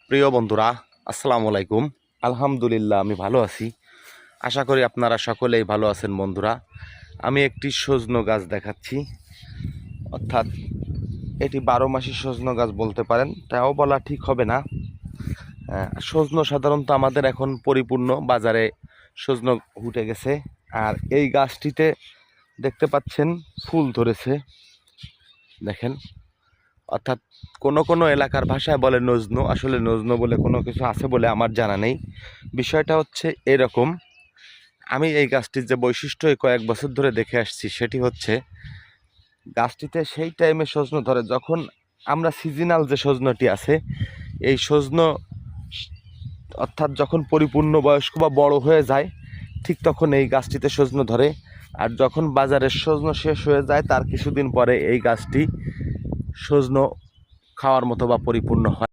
প্রিয় বন্ধুরা, আসসালামু আলাইকুম। আলহামদুলিল্লাহ, আমি ভালো আছি। আশা করি আপনারা সকলেই ভালো আছেন। বন্ধুরা, আমি একটি সজনো গাছ দেখাচ্ছি, অর্থাৎ এটি 12 মাসি সজনো গাছ বলতে পারেন, তাও বলা ঠিক হবে না। সজনো সাধারণত আমাদের এখন পরিপূর্ণ বাজারে সজনো উঠে গেছে। আর এই গাছটিতে দেখতে পাচ্ছেন ফুল ধরেছে, দেখেন। অর্থাৎ কোনো কোনো এলাকার ভাষায় বলে নজনু, আসলে নজনু বলে কোনো কিছু আছে বলে আমার জানা নেই। বিষয়টা হচ্ছে এরকম, আমি এই গাছটির যে বৈশিষ্ট্য কয়েক বছর ধরে দেখে আসছি সেটি হচ্ছে গাছটিতে সেই টাইমে সজনো ধরে যখন আমরা সিজনাল যে সজনোটি আছে, এই সজনো অর্থাৎ যখন পরিপূর্ণ বয়স্ক বা বড় হয়ে যায় ঠিক তখন এই গাছটিতে সজনো ধরে। আর যখন বাজারের সজনো শেষ হয়ে যায় তার কিছুদিন পরে এই গাছটি সজনো খাওয়ার মতো বা পরিপূর্ণ হয়।